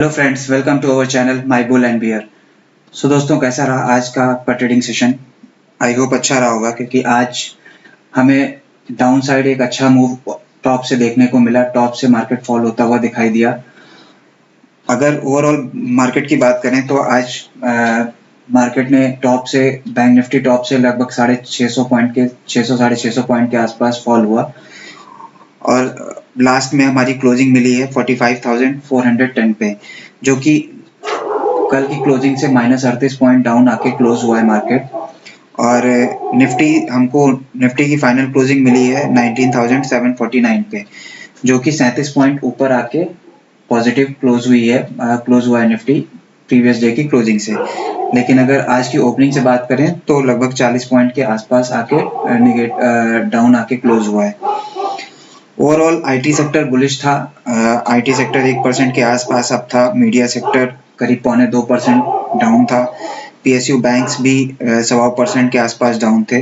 Hello friends, welcome to our channel my bull and bear. So दोस्तों, कैसा रहा आज का आपका ट्रेडिंग सेशन? आई होप अच्छा रहा होगा, क्योंकि आज हमें डाउन साइड एक अच्छा मूव टॉप से देखने को मिला। टॉप से मार्केट फॉल होता हुआ दिखाई दिया। अगर ओवरऑल मार्केट की बात करें तो आज मार्केट ने टॉप से, बैंक निफ्टी टॉप से लगभग 650 पॉइंट के 600-650 पॉइंट के आसपास फॉल हुआ और लास्ट में हमारी क्लोजिंग मिली है 45,410 पे, जो कि कल की क्लोजिंग से -38 पॉइंट डाउन आके क्लोज हुआ है मार्केट। और निफ्टी की फाइनल क्लोजिंग मिली है 19,749 पे, जो कि 37 पॉइंट ऊपर आके पॉजिटिव क्लोज हुआ है निफ्टी प्रीवियस डे की क्लोजिंग से। लेकिन अगर आज की ओपनिंग से बात करें तो लगभग 40 पॉइंट के आसपास आके डाउन आके क्लोज हुआ है। ओवरऑल आईटी सेक्टर बुलिश था। आईटी सेक्टर 1% के आसपास अब था। मीडिया सेक्टर करीब 0.25% डाउन था। पीएसयू बैंक्स भी 1.25% के आसपास डाउन थे।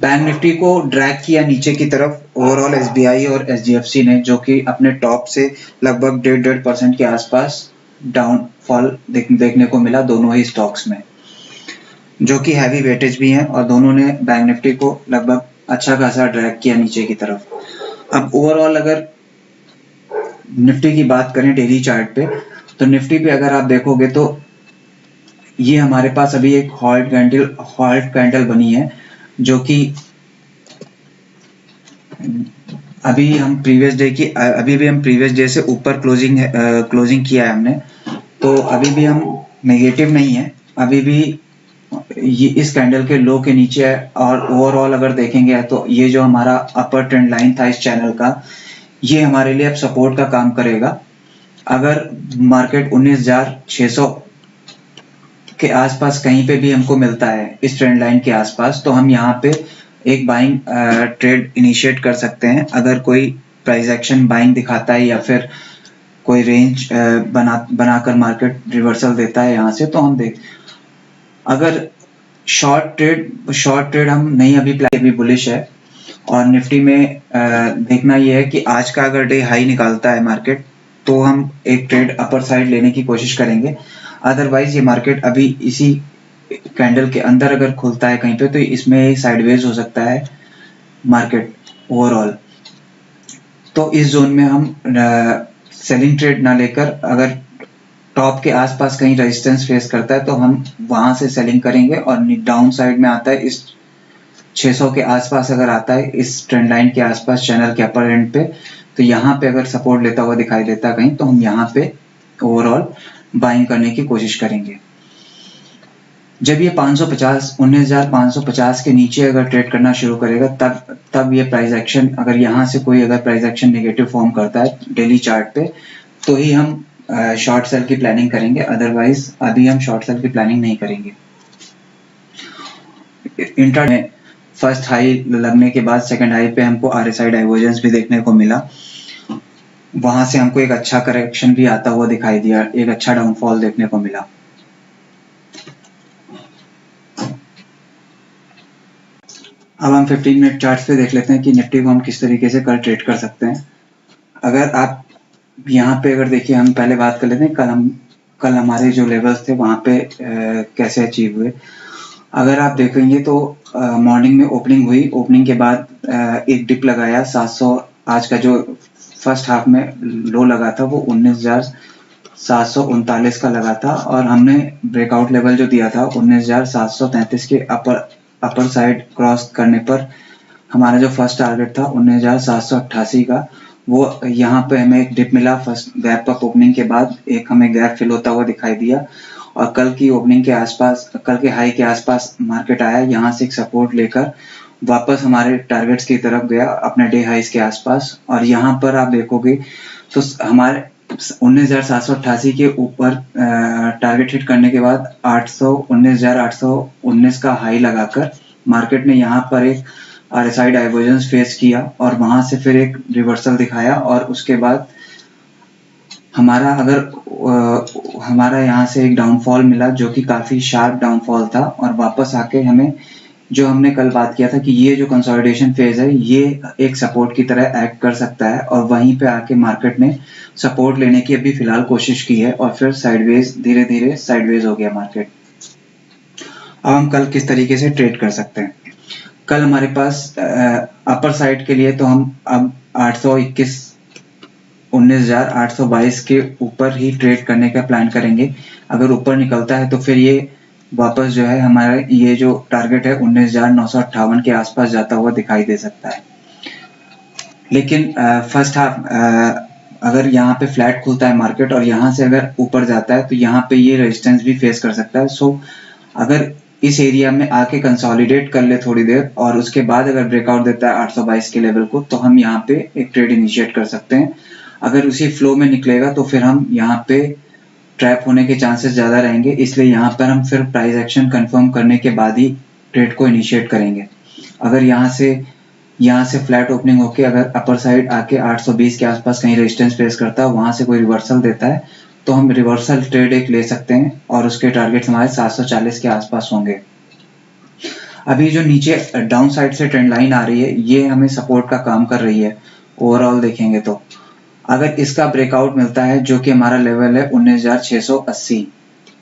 बैंक निफ्टी को ड्रैग किया नीचे की तरफ ओवरऑल एसबीआई और एचडीएफसी ने, जो कि अपने टॉप से लगभग 1.5% के आसपास डाउनफॉल देखने को मिला दोनों ही स्टॉक्स में, जो कि हैवी वेटेज भी हैं, और दोनों ने बैंक निफ्टी को लगभग अच्छा खासा ड्रैग किया नीचे की तरफ। अब ओवरऑल अगर निफ्टी की बात करें डेली चार्ट पे, तो निफ्टी पे अगर आप देखोगे तो ये हमारे पास अभी एक हॉल्ट कैंडल बनी है, जो कि अभी भी हम प्रीवियस डे से ऊपर क्लोजिंग किया है हमने। तो अभी भी हम नेगेटिव नहीं है, अभी भी ये इस कैंडल के लो के नीचे है। और ओवरऑल अगर देखेंगे तो ये जो हमारा अपर ट्रेंड लाइन था इस चैनल का, ये हमारे लिए अब सपोर्ट का काम करेगा। अगर मार्केट 19,600 के आसपास कहीं पे भी हमको मिलता है इस ट्रेंड लाइन के आसपास, तो हम यहाँ पे एक बाइंग ट्रेड इनिशिएट कर सकते हैं। अगर कोई प्राइस एक्शन बाइंग दिखाता है या फिर कोई रेंज बनाकर मार्केट रिवर्सल देता है यहाँ से, तो हम अगर शॉर्ट ट्रेड हम नहीं अभी बुलिश है। और निफ्टी में देखना यह है कि आज का अगर डे हाई निकालता है मार्केट, तो हम एक ट्रेड अपर साइड लेने की कोशिश करेंगे। अदरवाइज ये मार्केट अभी इसी कैंडल के अंदर अगर खुलता है कहीं पे, तो इसमें साइडवेज हो सकता है मार्केट ओवरऑल। तो इस जोन में हम सेलिंग ट्रेड ना लेकर, अगर टॉप के आसपास कहीं रेजिस्टेंस फेस करता है तो हम वहां से सेलिंग करेंगे। और डाउन साइड में आता है इस 600 के आसपास, अगर आता है इस ट्रेंड लाइन के आसपास चैनल के अपर एंड पे, तो यहाँ पे अगर सपोर्ट लेता हुआ दिखाई देता है कहीं, तो हम यहाँ पे ओवरऑल बाइंग करने की कोशिश करेंगे। जब ये 19,550 के नीचे अगर ट्रेड करना शुरू करेगा, तब ये प्राइस एक्शन, अगर यहाँ से कोई अगर प्राइस एक्शन नेगेटिव फॉर्म करता है डेली चार्ट पे, तो ही हम शॉर्ट सेल की प्लानिंग करेंगे। अदरवाइज अभी हम शॉर्ट सेल की प्लानिंग नहीं करेंगे। इंट्राडे में फर्स्ट हाई लगने के बाद सेकंड हाई पे हमको आरएसआई डाइवर्जेंस भी देखने को मिला। वहां से हमको एक अच्छा करेक्शन भी आता हुआ दिखाई दिया, एक अच्छा डाउनफॉल देखने को मिला। अब हम 15 मिनट चार्ट पे देख लेते हैं कि निफ्टी को हम किस तरीके से कल ट्रेड कर सकते हैं। अगर आप यहाँ पे अगर देखिए, हम पहले बात कर लेते हैं कल हमारे जो लेवल्स थे वहां पे कैसे अचीव हुए। अगर आप देखेंगे तो मॉर्निंग में ओपनिंग हुई, ओपनिंग के बाद एक डिप लगाया 700। आज का जो फर्स्ट हाफ में लो लगा था वो 19,739 का लगा था, और हमने ब्रेकआउट लेवल जो दिया था 19,733 के अपर साइड क्रॉस करने पर हमारा जो फर्स्ट टारगेट था 19,788 का, वो यहाँ पे हमें एक डिप मिला। फर्स्ट गैप अप ओपनिंग के बाद एक हमें गैप फिल होता हुआ दिखाई दिया, और कल के हाई के आसपास मार्केट आया। यहाँ से एक सपोर्ट लेकर वापस हमारे टारगेट्स की तरफ गया, अपने डे हाइस के आसपास। और यहाँ पर आप देखोगे तो हमारे 19,788 के ऊपर टारगेट हिट करने के बाद 19,819 का हाई लगाकर मार्केट ने यहाँ पर एक आरएसआई डाइवर्जेंस फेस किया, और वहां से फिर एक रिवर्सल दिखाया। और उसके बाद हमारा यहाँ से एक डाउनफॉल मिला, जो कि काफी शार्प डाउनफॉल था, और वापस आके हमें जो हमने कल बात किया था कि ये जो कंसोलिडेशन फेज है ये एक सपोर्ट की तरह एक्ट कर सकता है, और वहीं पे आके मार्केट ने सपोर्ट लेने की अभी फिलहाल कोशिश की है, और फिर साइडवेज धीरे धीरे साइडवेज हो गया मार्केट। अब हम कल किस तरीके से ट्रेड कर सकते हैं। कल हमारे पास अपर साइड के लिए तो हम अब 19,822 के ऊपर ही ट्रेड करने का प्लान करेंगे। अगर ऊपर निकलता है तो फिर ये वापस जो है हमारा ये जो टारगेट है 19,958 के आसपास जाता हुआ दिखाई दे सकता है। लेकिन फर्स्ट हाफ अगर यहाँ पे फ्लैट खुलता है मार्केट और यहाँ से अगर ऊपर जाता है तो यहाँ पे ये रेजिस्टेंस भी फेस कर सकता है। सो अगर इस एरिया में आके कंसोलिडेट कर ले थोड़ी देर और उसके बाद अगर ब्रेकआउट देता है 822 के लेवल को, तो हम यहाँ पे एक ट्रेड इनिशिएट कर सकते हैं। अगर उसी फ्लो में निकलेगा तो फिर हम यहाँ पे ट्रैप होने के चांसेस ज़्यादा रहेंगे, इसलिए यहाँ पर हम फिर प्राइस एक्शन कंफर्म करने के बाद ही ट्रेड को इनिशिएट करेंगे। अगर यहाँ से फ्लैट ओपनिंग होके अगर अपर साइड आके 820 के आसपास कहीं रेजिस्टेंस फेस करता है, वहां से कोई रिवर्सल देता है तो हम रिवर्सल ट्रेड एक ले सकते हैं और उसके टारगेट्स हमारे 740 के आसपास होंगे। अभी जो नीचे डाउन साइड से ट्रेंड लाइन आ रही है ये हमें सपोर्ट का काम कर रही है। ओवरऑल देखेंगे तो अगर इसका ब्रेकआउट मिलता है जो कि हमारा लेवल है 19,680,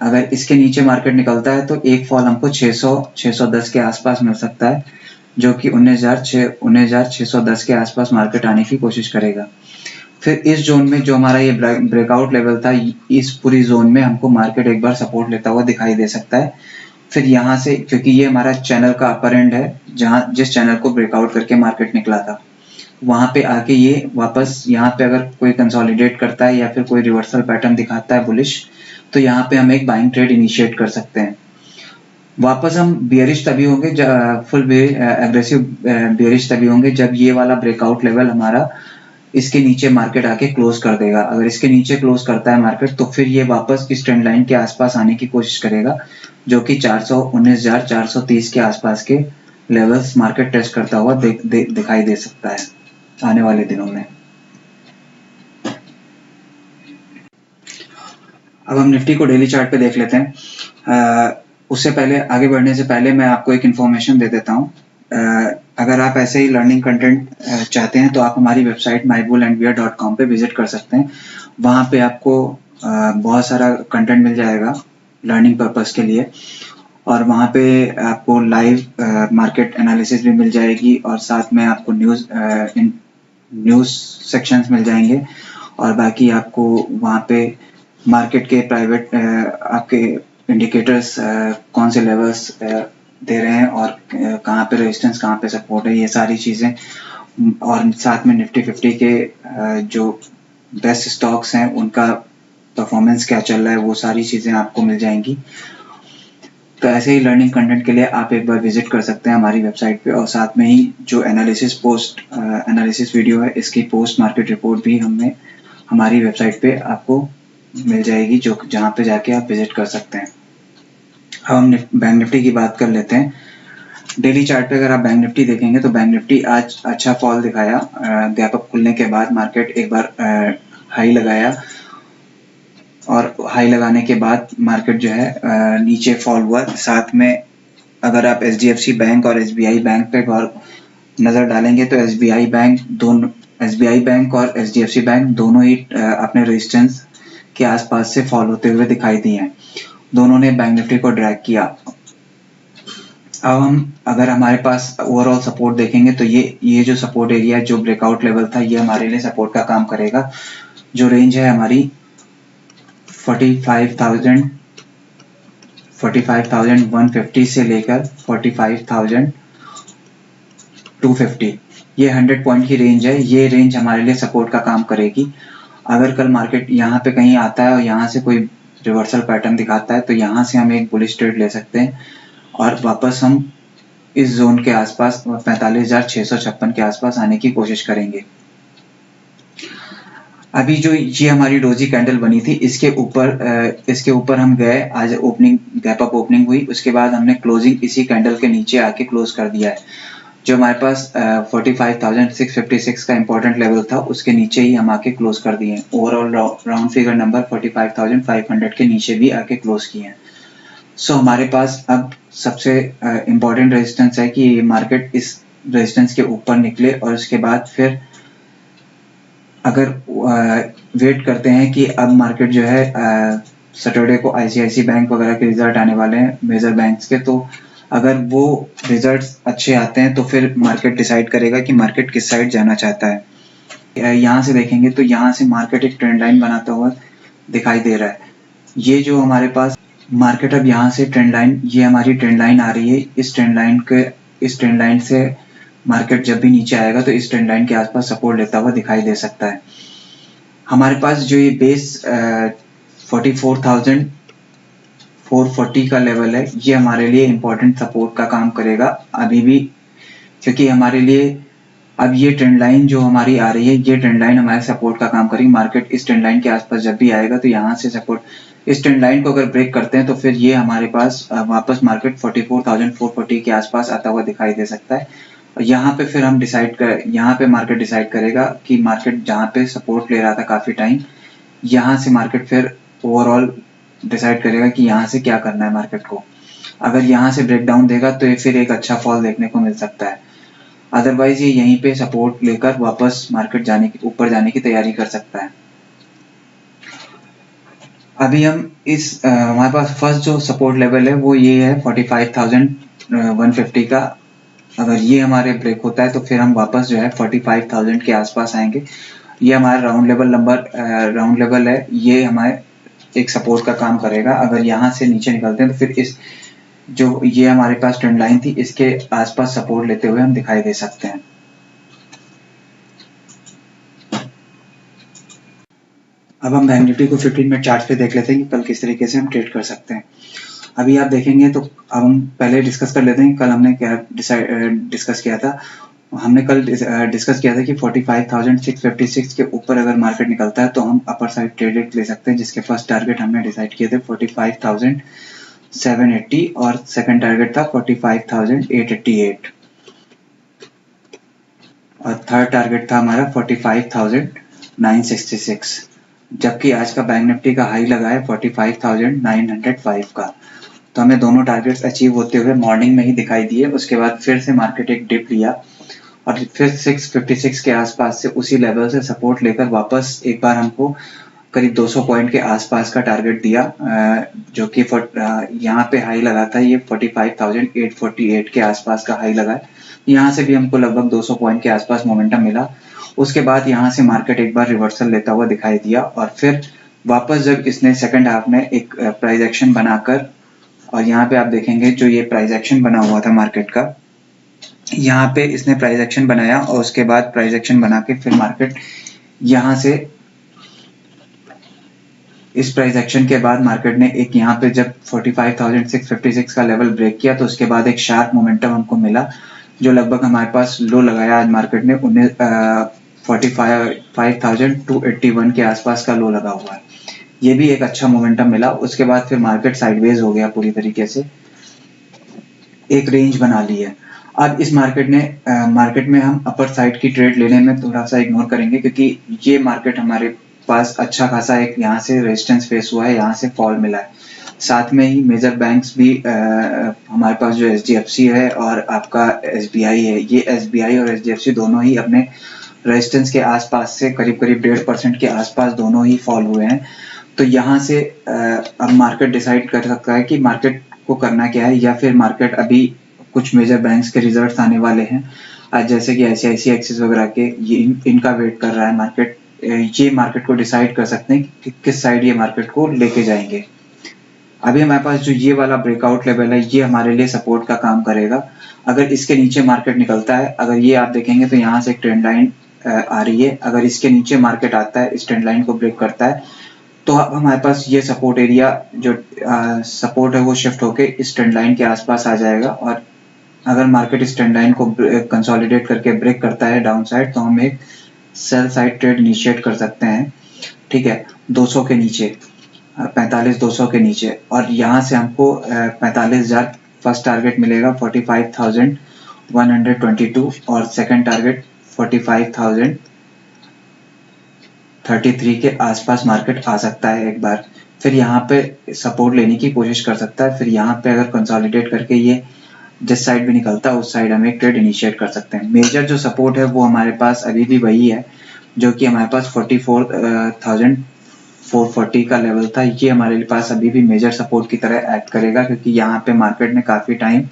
अगर इसके नीचे मार्केट निकलता है तो एक फॉल हमको 610 के आसपास मिल सकता है, जो कि 19,610 के आसपास मार्केट आने की कोशिश करेगा। फिर इस जोन में जो हमारा ये ब्रेकआउट लेवल था, इस पूरी जोन में हमको मार्केट एक बार सपोर्ट लेता हुआ दिखाई दे सकता है। फिर यहाँ से, क्योंकि ये हमारा चैनल का अपर एंड है जिस चैनल को ब्रेकआउट करके मार्केट निकला था, वहां पे आके ये वापस यहाँ पे अगर कोई कंसोलिडेट करता है या फिर कोई रिवर्सल पैटर्न दिखाता है बुलिश, तो यहाँ पे हम एक बाइंग ट्रेड इनिशिएट कर सकते हैं। वापस हम बियरिश तभी होंगे, फुल एग्रेसिव बियरिश तभी होंगे जब ये वाला ब्रेकआउट लेवल हमारा इसके नीचे मार्केट आके क्लोज कर देगा। अगर इसके नीचे क्लोज करता है मार्केट तो फिर ये वापस इस ट्रेंड लाइन के आसपास आने की कोशिश करेगा, जो कि 19,430 के आसपास के लेवल्स मार्केट टेस्ट करता हुआ दिखाई दे सकता है आने वाले दिनों में। अब हम निफ्टी को डेली चार्ट पे देख लेते हैं। उससे पहले, आगे बढ़ने से पहले मैं आपको एक इन्फॉर्मेशन दे देता हूँ। अगर आप ऐसे ही लर्निंग कंटेंट चाहते हैं तो आप हमारी वेबसाइट mybulandbeer.com पे विजिट कर सकते हैं। वहाँ पे आपको बहुत सारा कंटेंट मिल जाएगा लर्निंग पर्पस के लिए, और वहाँ पे आपको लाइव मार्केट एनालिसिस भी मिल जाएगी, और साथ में आपको न्यूज़ सेक्शंस मिल जाएंगे, और बाकी आपको वहाँ पे मार्केट के प्राइवेट आपके इंडिकेटर्स कौन से लेवल्स दे रहे हैं और कहाँ पे रेजिस्टेंस, कहाँ पे सपोर्ट है, ये सारी चीज़ें, और साथ में निफ्टी 50 के जो बेस्ट स्टॉक्स हैं उनका परफॉर्मेंस क्या चल रहा है, वो सारी चीज़ें आपको मिल जाएंगी। तो ऐसे ही लर्निंग कंटेंट के लिए आप एक बार विजिट कर सकते हैं हमारी वेबसाइट पे, और साथ में ही जो एनालिसिस वीडियो है इसकी पोस्ट मार्केट रिपोर्ट भी हमारी वेबसाइट पे आपको मिल जाएगी, जहाँ पे जाके आप विजिट कर सकते हैं। अब हम बैंक निफ्टी की बात कर लेते हैं। डेली चार्ट पे अगर आप बैंक निफ्टी देखेंगे तो बैंक निफ्टी आज अच्छा फॉल दिखाया। गैप अप खुलने के बाद मार्केट एक बार हाई लगाया, और हाई लगाने के बाद मार्केट जो है नीचे फॉल हुआ। साथ में अगर आप HDFC बैंक और SBI बैंक पे नज़र डालेंगे तो SBI बैंक और HDFC बैंक दोनों ही अपने रेजिस्टेंस के आसपास से फॉल होते हुए दिखाई दिए हैं। दोनों ने बैंक निफ्टी को ड्रैग किया। अब अगर हमारे पास ओवरऑल सपोर्ट देखेंगे तो ये जो सपोर्ट एरिया, जो ब्रेकआउट लेवल था, ये हमारे लिए सपोर्ट का काम करेगा। जो रेंज है हमारी 45,150 से लेकर 45,250, ये 100 पॉइंट की रेंज है। ये रेंज हमारे लिए सपोर्ट का काम करेगी। अगर कल मार्केट यहाँ पे कहीं आता है और यहाँ से कोई रिवर्सल पैटर्न दिखाता है तो यहाँ से हम एक बुलिश ट्रेड ले सकते हैं, और वापस हम इस जोन के आसपास 45,656 के आसपास आने की कोशिश करेंगे। अभी जो ये हमारी डोजी कैंडल बनी थी, इसके ऊपर हम गए। आज गैप अप ओपनिंग हुई, उसके बाद हमने क्लोजिंग इसी कैंडल के नीचे आके क्लोज कर दिया है। जो हमारे पास 45,656 का इंपॉर्टेंट लेवल था, उसके नीचे ही हम आके क्लोज कर दिए। ओवरऑल राउंड फिगर नंबर 45,500 के नीचे भी आके क्लोज किए हैं। सो हमारे पास अब सबसे इम्पोर्टेंट रेजिस्टेंस है कि मार्केट इस रेजिस्टेंस के ऊपर निकले और उसके बाद फिर अगर वेट करते हैं कि अब मार्केट जो है सैटरडे को आईसीआईसी बैंक वगैरह के रिजल्ट आने वाले हैं मेजर बैंक्स के, तो अगर वो रिजल्ट्स अच्छे आते हैं तो फिर मार्केट डिसाइड करेगा कि मार्केट किस साइड जाना चाहता है। यहाँ से देखेंगे तो यहाँ से मार्केट एक ट्रेंड लाइन बनाता हुआ दिखाई दे रहा है। ये जो हमारे पास मार्केट अब यहाँ से ट्रेंड लाइन, ये हमारी ट्रेंड लाइन आ रही है, इस ट्रेंड लाइन से मार्केट जब भी नीचे आएगा तो इस ट्रेंड लाइन के आसपास सपोर्ट लेता हुआ दिखाई दे सकता है। हमारे पास जो ये बेस 44,440 का लेवल है, ये हमारे लिए इम्पोर्टेंट सपोर्ट का काम करेगा अभी भी, क्योंकि हमारे लिए अब ये ट्रेंड लाइन जो हमारी आ रही है, ये ट्रेंड लाइन हमारे सपोर्ट का काम करेगी। मार्केट इस ट्रेंड लाइन के आसपास जब भी आएगा तो यहाँ से सपोर्ट, इस ट्रेंड लाइन को अगर ब्रेक करते हैं तो फिर ये हमारे पास वापस मार्केट 44,440 के आसपास आता हुआ दिखाई दे सकता है। और यहाँ पे फिर हम यहाँ पे मार्केट डिसाइड करेगा कि मार्केट जहाँ पे सपोर्ट ले रहा था काफी टाइम, यहाँ से मार्केट फिर ओवरऑल डिसाइड करेगा कि यहाँ से क्या करना है मार्केट को। अगर यहाँ से ब्रेक डाउन देगा तो ये फिर एक अच्छा फॉल देखने को मिल सकता है, अदरवाइज ये यहीं पे सपोर्ट लेकर वापस मार्केट ऊपर जाने की तैयारी कर सकता है। अभी हम हमारे पास फर्स्ट जो सपोर्ट लेवल है वो ये है 45,150 का। अगर ये हमारे ब्रेक होता है तो फिर हम वापस जो है 45,000 के आसपास आएंगे। ये हमारा राउंड लेवल है, ये हमारे एक सपोर्ट का काम करेगा। अगर यहाँ से नीचे निकलते हैं तो फिर जो ये हमारे पास ट्रेंड लाइन थी, इसके आसपास सपोर्ट लेते हुए हम दिखाई दे सकते हैं। अब हम बैंक निफ्टी को 15 मिनट चार्ट पे देख लेते हैं कि कल किस तरीके से हम ट्रेड कर सकते हैं। अभी आप देखेंगे तो अब हम पहले डिस्कस कर लेते हैं कल हमने क्या डिस्कस किया था। हमने कल डिस्कस किया था कि 45,656 के ऊपर अगर मार्केट निकलता है तो हम अपर साइड ट्रेड ले सकते हैं, जिसके फर्स्ट टारगेट हमने डिसाइड किए थे 45,780 और सेकंड टारगेट था 45,888 और थर्ड टारगेट था हमारा 45,966। जबकि आज का बैंक निफ्टी का हाई लगा है 45,905 का। तो हमें दोनों टारगेट्स अचीव होते हुए मॉर्निंग में ही दिखाई दिए। उसके बाद फिर से मार्केट एक डिप लिया और फिर 656 के आसपास से उसी लेवल से सपोर्ट लेकर वापस एक बार हमको करीब 200 पॉइंट के आसपास का टारगेट दिया, जो कि यहाँ पे हाई लगा था, ये 45,848 के आसपास का हाई लगा है। यहाँ से भी हमको लगभग 200 पॉइंट के आसपास मोमेंटम मिला। उसके बाद यहाँ से मार्केट एक बार रिवर्सल लेता हुआ दिखाई दिया और फिर वापस जब इसने सेकंड हाफ में एक प्राइस एक्शन बनाकर, और यहाँ पे आप देखेंगे जो ये प्राइस एक्शन बना हुआ था मार्केट का, यहाँ पे इसने प्राइस एक्शन बनाया और उसके बाद प्राइस एक्शन बना के फिर मार्केट यहाँ से इस प्राइस एक्शन के बाद मार्केट ने एक यहाँ पे जब 45,656 का लेवल ब्रेक किया तो उसके बाद एक शार्प मोमेंटम हमको मिला, जो लगभग हमारे पास लो लगाया आज मार्केट ने 45,281 के आसपास का लो लगा हुआ है। ये भी एक अच्छा मोमेंटम मिला। उसके बाद फिर मार्केट साइडवेज हो गया पूरी तरीके से, एक रेंज बना ली है। अब इस मार्केट में हम अपर साइड की ट्रेड लेने में थोड़ा सा इग्नोर करेंगे, क्योंकि ये मार्केट हमारे पास अच्छा खासा एक यहाँ से रेजिस्टेंस फेस हुआ है, यहाँ से फॉल मिला है। साथ में ही मेजर बैंक्स भी हमारे पास जो एचडीएफसी है और आपका एसबीआई है, ये एसबीआई और एचडीएफसी दोनों ही अपने रेजिस्टेंस के आसपास से करीब 1.5% के आसपास दोनों ही फॉल हुए हैं। तो यहाँ से अब मार्केट डिसाइड कर सकता है कि मार्केट को करना क्या है, या फिर मार्केट अभी कुछ मेजर बैंक्स के रिजल्ट्स आने वाले हैं जैसे कि आईसीआईसीआई एक्सिस वगैरह के, इनका वेट कर रहा है मार्केट। ये मार्केट को डिसाइड कर सकते हैं कि किस साइड ये मार्केट को लेके जाएंगे। अभी हमारे पास जो ये वाला ब्रेकआउट लेवल है, ये हमारे लिए सपोर्ट का काम करेगा। अगर इसके नीचे मार्केट निकलता है, अगर ये आप देखेंगे तो यहाँ से एक ट्रेंड लाइन आ रही है, अगर इसके नीचे मार्केट आता है, इस ट्रेंड लाइन को ब्रेक करता है, तो अब हमारे पास ये सपोर्ट एरिया जो सपोर्ट है वो शिफ्ट होके इस ट्रेंड लाइन के आसपास आ जाएगा। और अगर मार्केट इस ट्रेंड लाइन को कंसोलिडेट करके ब्रेक करता है डाउन साइड, तो हम एक सेल साइड ट्रेड इनिशिएट कर सकते हैं, ठीक है, 200 के नीचे, 45,200 के नीचे। और यहाँ से हमको 45,000 फर्स्ट टारगेट मिलेगा 45,122 और सेकंड टारगेट 45,033 के आसपास मार्केट आ सकता है एक बार। फिर यहाँ पे सपोर्ट लेने की कोशिश कर सकता है। फिर यहाँ पे अगर कंसोलिडेट करके ये जिस साइड भी निकलता है उस साइड हम एक ट्रेड इनिशिएट कर सकते हैं। मेजर जो सपोर्ट है वो हमारे पास अभी भी वही है जो कि हमारे पास 44,440 का लेवल था। ये हमारे पास अभी भी मेजर सपोर्ट की तरह एक्ट करेगा, क्योंकि यहाँ पे मार्केट ने काफी टाइम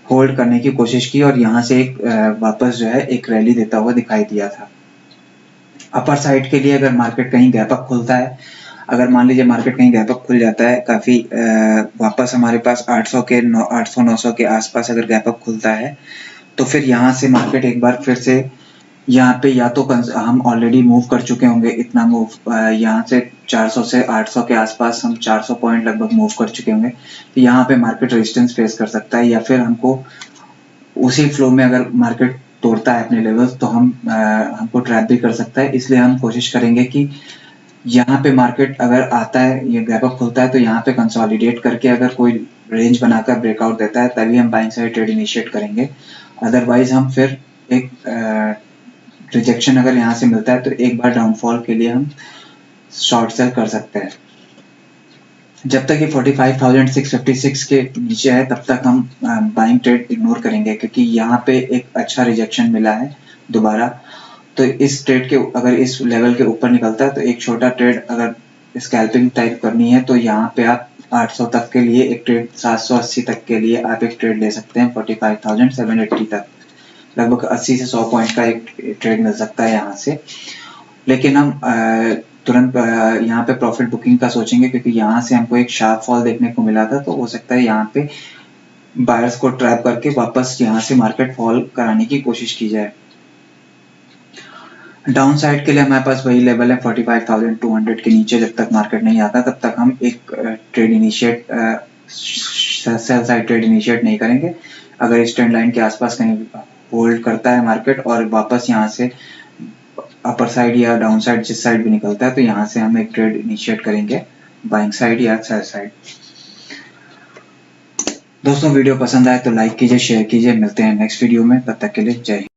होल्ड करने की कोशिश की और यहाँ से एक वापस जो है एक रैली देता हुआ दिखाई दिया था। अपर साइड के लिए अगर मार्केट कहीं गैप अप खुलता है, अगर मान लीजिए मार्केट कहीं गैप अप खुल जाता है काफी वापस हमारे पास 800-900 के आसपास अगर गैप अप खुलता है, तो फिर यहाँ से मार्केट एक बार फिर से यहाँ पे या तो हम ऑलरेडी मूव कर चुके होंगे इतना मूव, यहाँ से 400 से 800 के आसपास हम 400 पॉइंट लगभग मूव कर चुके होंगे, तो यहाँ पे मार्केट रेजिस्टेंस फेस कर सकता है। या फिर हमको उसी फ्लो में अगर मार्केट तोड़ता है अपने लेवल्स तो हमको ट्रैप भी कर सकता है। इसलिए हम कोशिश करेंगे कि यहाँ पे मार्केट अगर आता है, ये गैप अप खुलता है, तो यहाँ पे कंसोलिडेट करके अगर कोई रेंज बनाकर ब्रेकआउट देता है तभी हम बाइंग साइड ट्रेड इनिशिएट करेंगे। अदरवाइज हम फिर एक रिजेक्शन अगर यहाँ से मिलता है तो एक बार डाउनफॉल के लिए हम शॉर्ट सेल कर सकते हैं। जब तक ये 45,656 के नीचे है तब तक हम बाइंग ट्रेड इग्नोर करेंगे, क्योंकि यहाँ पे एक अच्छा रिजेक्शन मिला है दोबारा। तो इस ट्रेड के अगर इस लेवल के ऊपर निकलता है तो एक छोटा ट्रेड अगर स्कैल्पिंग टाइप करनी है तो यहाँ पे आप 800 तक के लिए एक ट्रेड, 780 तक के लिए आप एक ट्रेड ले सकते हैं। 45,780 तक लगभग 80 से 100 पॉइंट का एक ट्रेड मिल सकता है यहाँ से। लेकिन हम तुरंत यहाँ पे प्रॉफिट बुकिंग का सोचेंगे, क्योंकि यहाँ से हमको एक शार्प फॉल देखने को मिला था, तो हो सकता है यहाँ पे बायर्स को ट्रैप करके वापस यहाँ से मार्केट फॉल कराने की कोशिश की जाए। डाउन साइड के लिए हमारे पास वही लेवल है 45,200 के नीचे। जब तक मार्केट नहीं आता तब तक हम एक trade initiate sell side trade initiate नहीं करेंगे। अगर इस ट्रेंड लाइन के आसपास कहीं होल्ड करता है मार्केट और वापस यहाँ से अपर साइड या डाउन साइड जिस साइड भी निकलता है तो यहाँ से हम एक ट्रेड इनिशिएट करेंगे बाइंग साइड या सेल साइड। दोस्तों वीडियो पसंद आए तो लाइक कीजिए, शेयर कीजिए। मिलते हैं नेक्स्ट वीडियो में, तब तक के लिए जय हिंद।